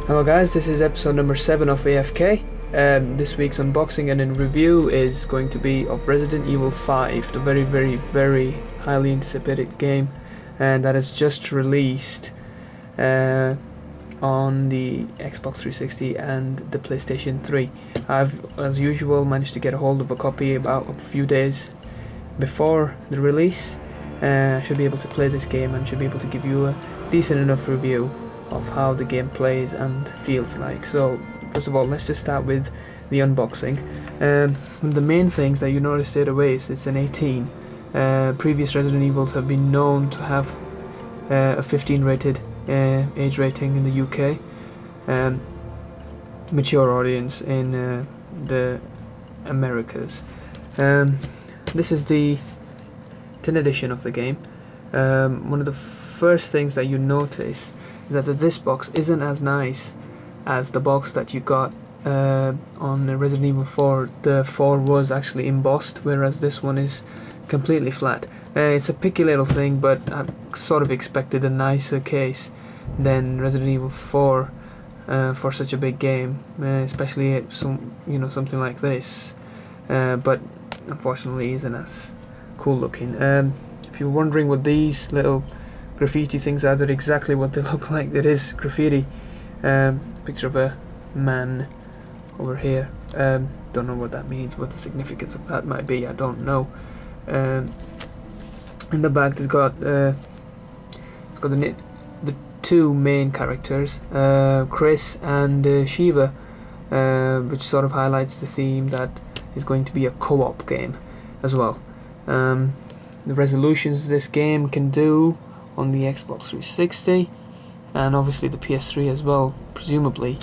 Hello guys, this is episode number 7 of AFK. This week's unboxing and in review is going to be of Resident Evil 5, the very highly anticipated game, and that is just released on the Xbox 360 and the PlayStation 3. I've, as usual, managed to get a hold of a copy about a few days before the release. I should be able to play this game and should be able to give you a decent enough review of how the game plays and feels like. So first of all, let's just start with the unboxing. The main things that you notice straight away is it's an 18. Previous Resident Evils have been known to have a 15 rated age rating in the UK, mature audience in the Americas. This is the 10th edition of the game. One of the first things that you notice is that this box isn't as nice as the box that you got on Resident Evil 4. The 4 was actually embossed, whereas this one is completely flat. It's a picky little thing, but I sort of expected a nicer case than Resident Evil 4 for such a big game, especially something like this. But unfortunately, isn't as cool looking. If you're wondering what these little graffiti things are, they're exactly what they look like. There is graffiti. Picture of a man over here. Don't know what that means, what the significance of that might be, I don't know. In the back it's got the two main characters, Chris and Shiva, which sort of highlights the theme that is going to be a co-op game as well. The resolutions this game can do on the Xbox 360 and obviously the PS3 as well, presumably.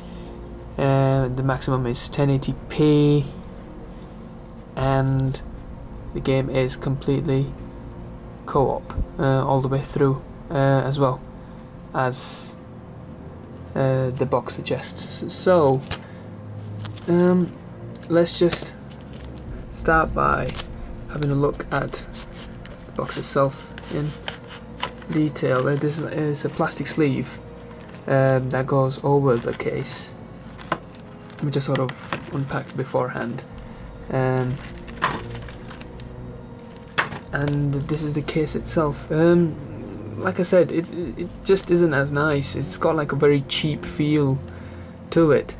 The maximum is 1080p, and the game is completely co-op all the way through, as well as the box suggests. So let's just start by having a look at the box itself in detail. This is a plastic sleeve that goes over the case, which I sort of unpacked beforehand, and this is the case itself. Like I said, it just isn't as nice. It's got like a very cheap feel to it,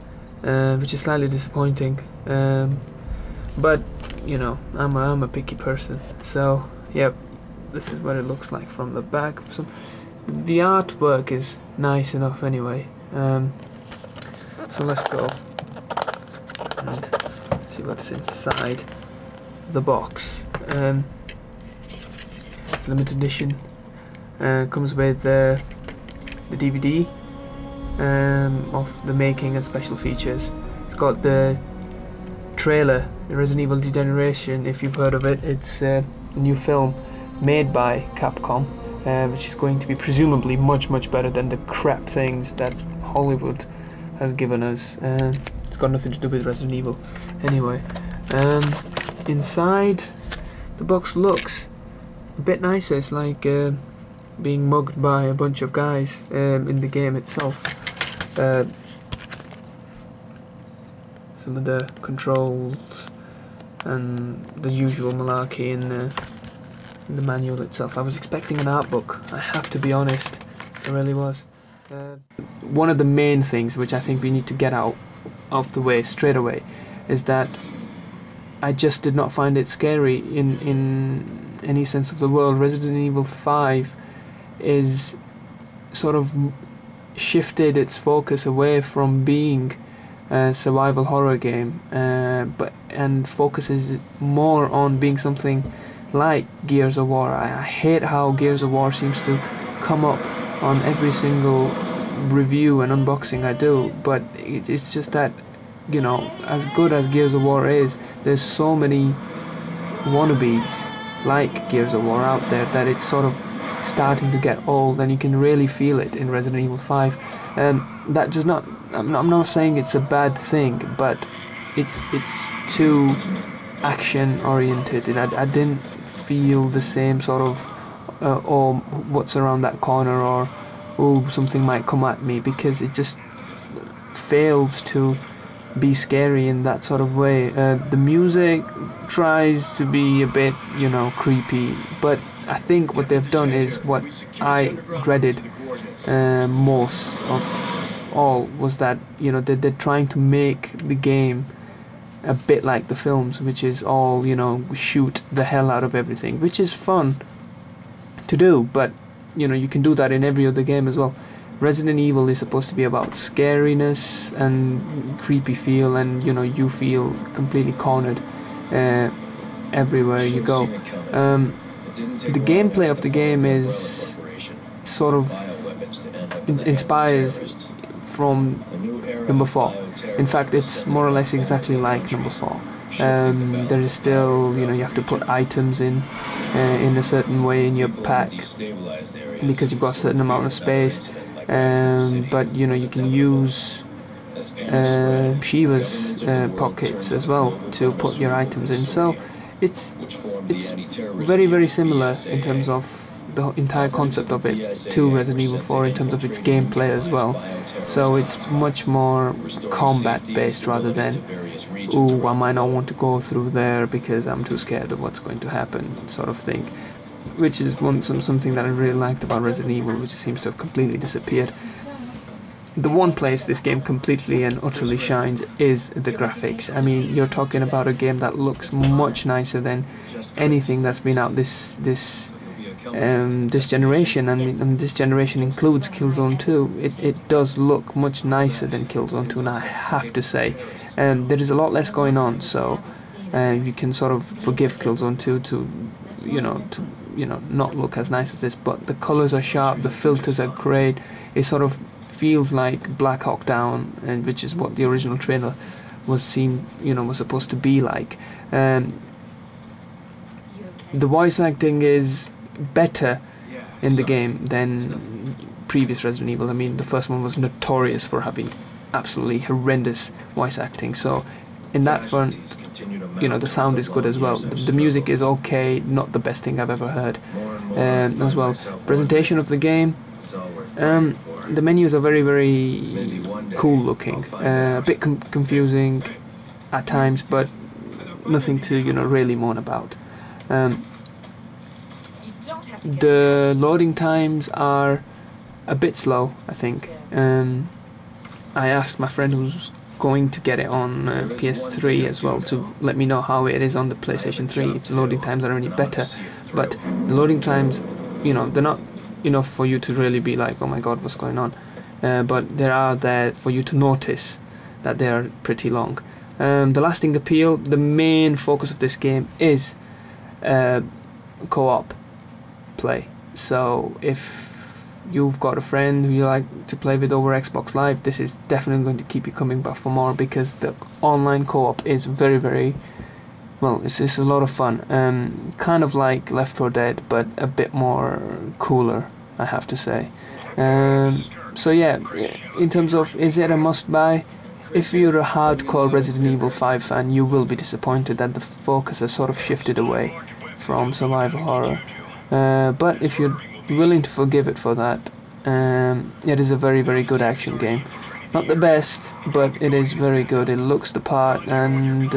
which is slightly disappointing. But you know, I'm a picky person, so yep. This is what it looks like from the back. The artwork is nice enough anyway. So let's go and see what's inside the box. It's limited edition. Comes with the DVD of the making and special features. It's got the trailer, the Resident Evil Degeneration, if you've heard of it. It's a new film made by Capcom, which is going to be presumably much better than the crap things that Hollywood has given us. It's got nothing to do with Resident Evil anyway. Inside the box looks a bit nicer. It's like being mugged by a bunch of guys in the game itself. Some of the controls and the usual malarkey in the manual itself. I was expecting an art book, I have to be honest. I really was. One of the main things which I think we need to get out of the way straight away is that I just did not find it scary in any sense of the word. Resident Evil 5 is sort of shifted its focus away from being a survival horror game, and focuses more on being something like Gears of War. I hate how Gears of War seems to come up on every single review and unboxing I do, but it's just that, you know, as good as Gears of War is, there's so many wannabes like Gears of War out there that it's sort of starting to get old, and you can really feel it in Resident Evil 5. That does not, I'm not saying it's a bad thing, but it's too action oriented, and I didn't feel the same sort of or what's around that corner, or oh, something might come at me, because it just, fails to be scary in that sort of way. The music tries to be a bit, you know, creepy, but I think what they've done is what I dreaded most of all, was that, you know, they're trying to make the game a bit like the films, which is all, you know, shoot the hell out of everything, which is fun to do, but, you know, you can do that in every other game as well. Resident Evil is supposed to be about scariness and creepy feel, and, you know, you feel completely cornered everywhere you go. The gameplay of the game is sort of inspires from number 4. In fact, it's more or less exactly like number 4. There is still, you know, you have to put items in a certain way in your pack because you've got a certain amount of space. But, you know, you can use Shiva's pockets as well to put your items in. So it's very, very similar in terms of the entire concept of it to Resident Evil 4 in terms of its gameplay as well. So it's much more combat based rather than, ooh, I might not want to go through there because I'm too scared of what's going to happen, sort of thing. Which is something that I really liked about Resident Evil, which seems to have completely disappeared. The one place this game completely and utterly shines is the graphics. I mean, you're talking about a game that looks much nicer than anything that's been out this generation, and this generation includes Killzone 2. It does look much nicer than Killzone 2, and I have to say, there is a lot less going on, so you can sort of forgive Killzone 2 to not look as nice as this, but the colors are sharp, the filters are great. It sort of feels like Black Hawk Down, and which is what the original trailer was supposed to be like. The voice acting is better in the game than previous Resident Evil. I mean, the first one was notorious for having absolutely horrendous voice acting, so in that front, you know, the sound is good as well. The music is okay, not the best thing I've ever heard as well. Presentation of the game, the menus are very, very cool looking, a bit confusing at times, but nothing to, you know, really moan about. The loading times are a bit slow, I think. I asked my friend who's going to get it on PS3 as well to let me know how it is on the PlayStation 3, if the loading times are any better. But the loading times, you know, they're not enough for you to really be like, oh my god, what's going on? But they are there for you to notice that they are pretty long. The lasting appeal, the main focus of this game is co-op play. So if you've got a friend who you like to play with over Xbox Live, this is definitely going to keep you coming back for more, because the online co-op is very, very, well, it's a lot of fun. Kind of like Left 4 Dead, but a bit more cooler, I have to say. So yeah, in terms of, is it a must-buy? If you're a hardcore Resident Evil 5 fan, you will be disappointed that the focus has sort of shifted away from survival horror. But if you're willing to forgive it for that, it is a very, very good action game. Not the best, but it is very good. It looks the part, and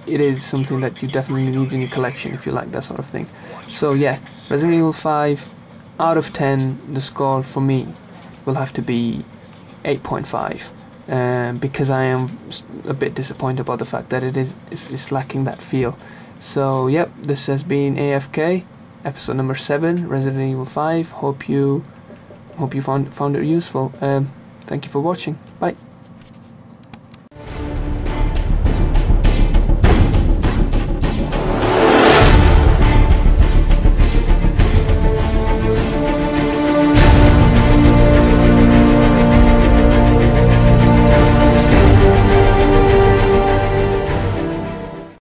it is something that you definitely need in your collection if you like that sort of thing. So yeah, Resident Evil 5 out of 10, the score for me will have to be 8.5, because I am a bit disappointed about the fact that it's lacking that feel. So yep, this has been AFK, episode number 7, Resident Evil 5. Hope you found it useful. Thank you for watching. Bye.